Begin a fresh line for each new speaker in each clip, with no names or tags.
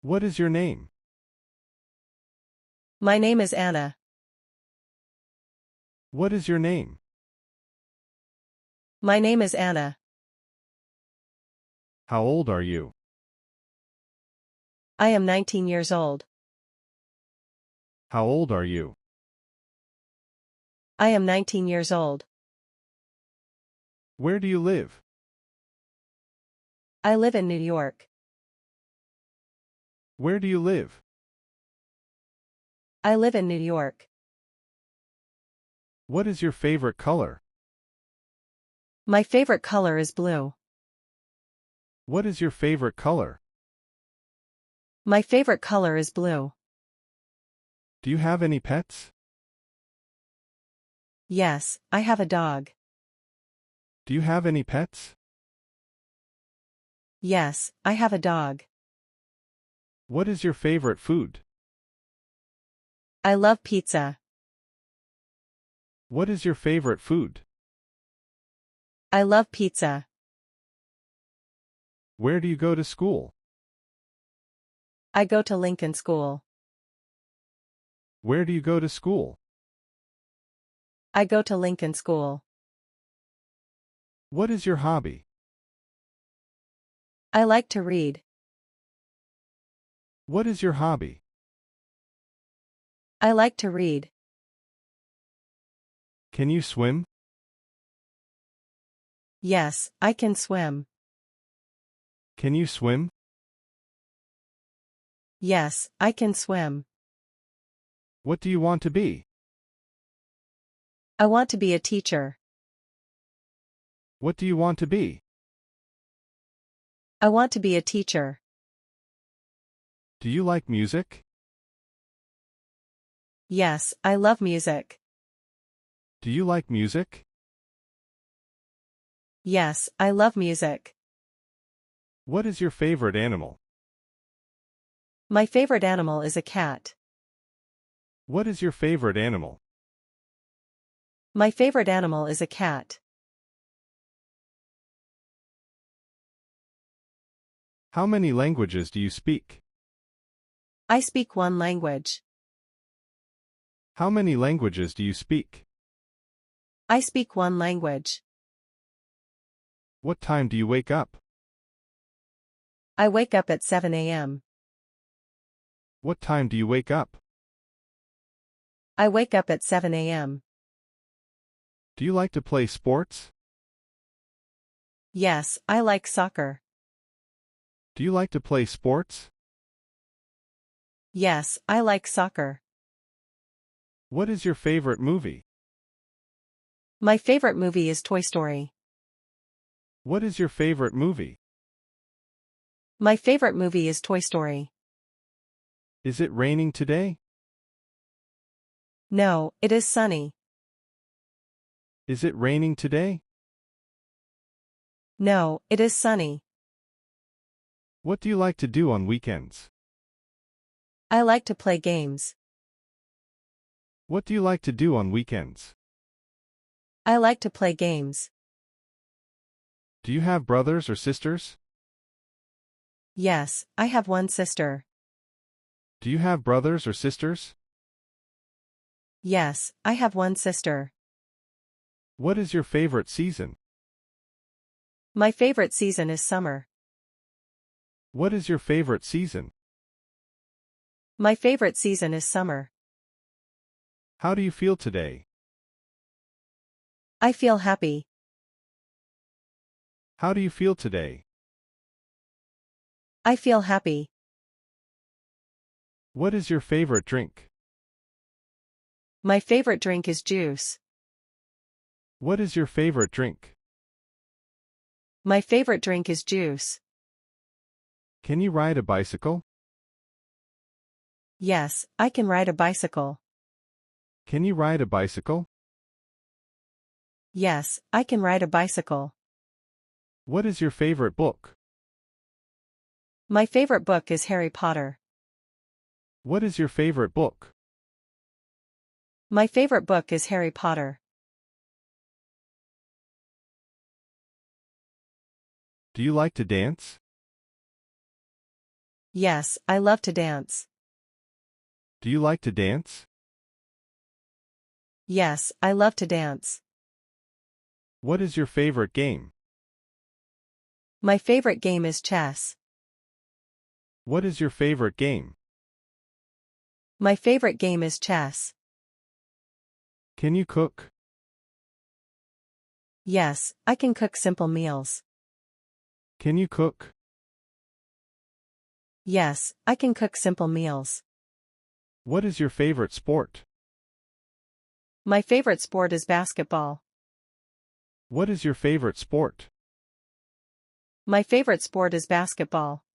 What is your name?
My name is Anna.
What is your name?
My name is Anna.
How old are you?
I am 19 years old.
How old are you?
I am 19 years old.
Where do you live?
I live in New York.
Where do you live?
I live in New York.
What is your favorite color?
My favorite color is blue.
What is your favorite color?
My favorite color is blue.
Do you have any pets?
Yes, I have a dog.
Do you have any pets?
Yes, I have a dog.
What is your favorite food?
I love pizza.
What is your favorite food?
I love pizza.
Where do you go to school?
I go to Lincoln School.
Where do you go to school?
I go to Lincoln School.
What is your hobby?
I like to read.
What is your hobby?
I like to read.
Can you swim?
Yes, I can swim.
Can you swim?
Yes, I can swim.
What do you want to be?
I want to be a teacher.
What do you want to be?
I want to be a teacher.
Do you like music?
Yes, I love music.
Do you like music?
Yes, I love music.
What is your favorite animal?
My favorite animal is a cat.
What is your favorite animal?
My favorite animal is a cat.
How many languages do you speak?
I speak one language.
How many languages do you speak?
I speak one language.
What time do you wake up?
I wake up at 7 a.m.
What time do you wake up?
I wake up at 7 a.m.
Do you like to play sports?
Yes, I like soccer.
Do you like to play sports?
Yes, I like soccer.
What is your favorite movie?
My favorite movie is Toy Story.
What is your favorite movie?
My favorite movie is Toy Story.
Is it raining today?
No, it is sunny.
Is it raining today?
No, it is sunny.
What do you like to do on weekends?
I like to play games.
What do you like to do on weekends?
I like to play games.
Do you have brothers or sisters?
Yes, I have one sister.
Do you have brothers or sisters?
Yes, I have one sister.
What is your favorite season?
My favorite season is summer.
What is your favorite season?
My favorite season is summer.
How do you feel today?
I feel happy.
How do you feel today?
I feel happy.
What is your favorite drink?
My favorite drink is juice.
What is your favorite drink?
My favorite drink is juice.
Can you ride a bicycle?
Yes, I can ride a bicycle.
Can you ride a bicycle?
Yes, I can ride a bicycle.
What is your favorite book?
My favorite book is Harry Potter.
What is your favorite book?
My favorite book is Harry Potter.
Do you like to dance?
Yes, I love to dance.
Do you like to dance?
Yes, I love to dance.
What is your favorite game?
My favorite game is chess.
What is your favorite game?
My favorite game is chess.
Can you cook?
Yes, I can cook simple meals.
Can you cook?
Yes, I can cook simple meals.
What is your favorite sport?
My favorite sport is basketball.
What is your favorite sport?
My favorite sport is basketball.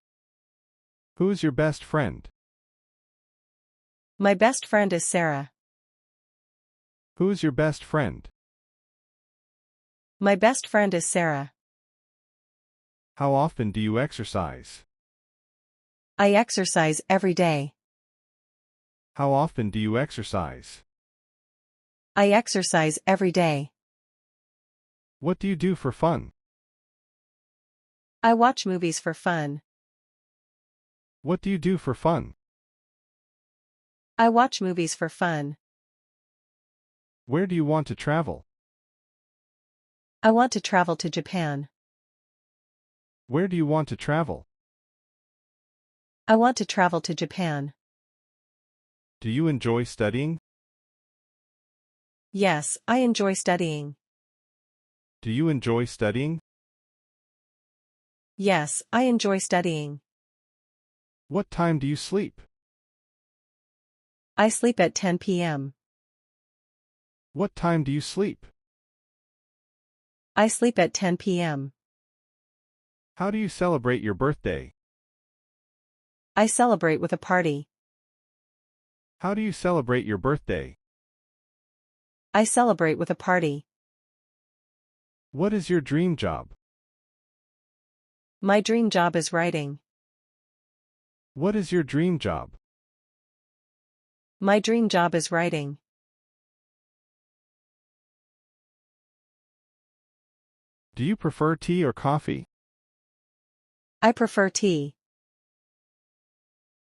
Who is your best friend?
My best friend is Sarah.
Who is your best friend?
My best friend is Sarah.
How often do you exercise?
I exercise every day.
How often do you exercise?
I exercise every day.
What do you do for fun?
I watch movies for fun.
What do you do for fun?
I watch movies for fun.
Where do you want to travel?
I want to travel to Japan.
Where do you want to travel?
I want to travel to Japan.
Do you enjoy studying?
Yes, I enjoy studying.
Do you enjoy studying?
Yes, I enjoy studying.
What time do you sleep?
I sleep at 10 p.m.
What time do you sleep?
I sleep at 10 p.m.
How do you celebrate your birthday?
I celebrate with a party.
How do you celebrate your birthday?
I celebrate with a party.
What is your dream job?
My dream job is writing.
What is your dream job?
My dream job is writing.
Do you prefer tea or coffee?
I prefer tea.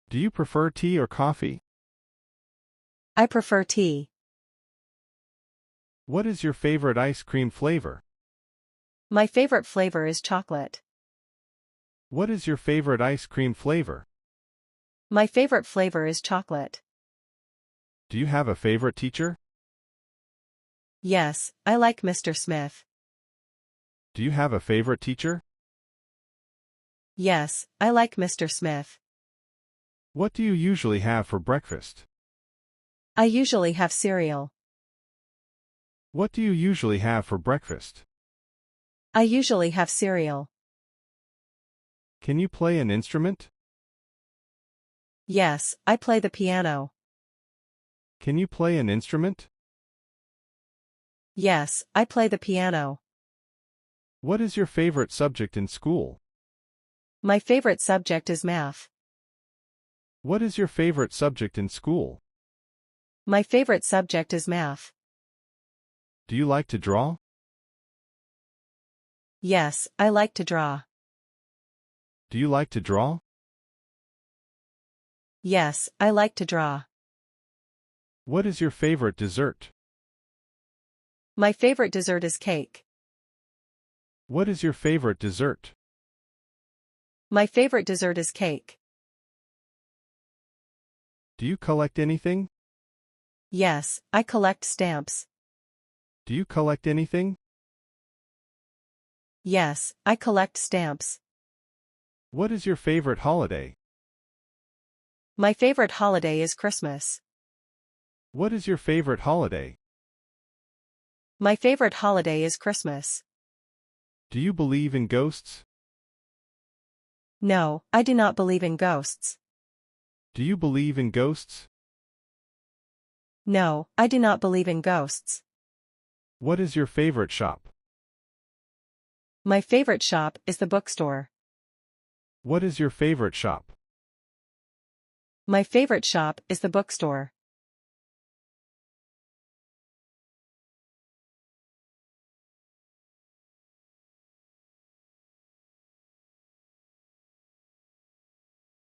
Do you prefer tea or coffee?
I prefer tea.
What is your favorite ice cream flavor?
My favorite flavor is chocolate.
What is your favorite ice cream flavor?
My favorite flavor is chocolate.
Do you have a favorite teacher?
Yes, I like Mr. Smith.
Do you have a favorite teacher?
Yes, I like Mr. Smith.
What do you usually have for breakfast?
I usually have cereal.
What do you usually have for breakfast?
I usually have cereal.
Can you play an instrument?
Yes, I play the piano.
Can you play an instrument?
Yes, I play the piano.
What is your favorite subject in school?
My favorite subject is math.
What is your favorite subject in school?
My favorite subject is math.
Do you like to draw?
Yes, I like to draw.
Do you like to draw?
Yes, I like to draw.
What is your favorite dessert?
My favorite dessert is cake.
What is your favorite dessert?
My favorite dessert is cake.
Do you collect anything?
Yes, I collect stamps.
Do you collect anything?
Yes, I collect stamps.
What is your favorite holiday?
My favorite holiday is Christmas.
What is your favorite holiday?
My favorite holiday is Christmas.
Do you believe in ghosts?
No, I do not believe in ghosts.
Do you believe in ghosts?
No, I do not believe in ghosts.
What is your favorite shop?
My favorite shop is the bookstore.
What is your favorite shop?
My favorite shop is the bookstore.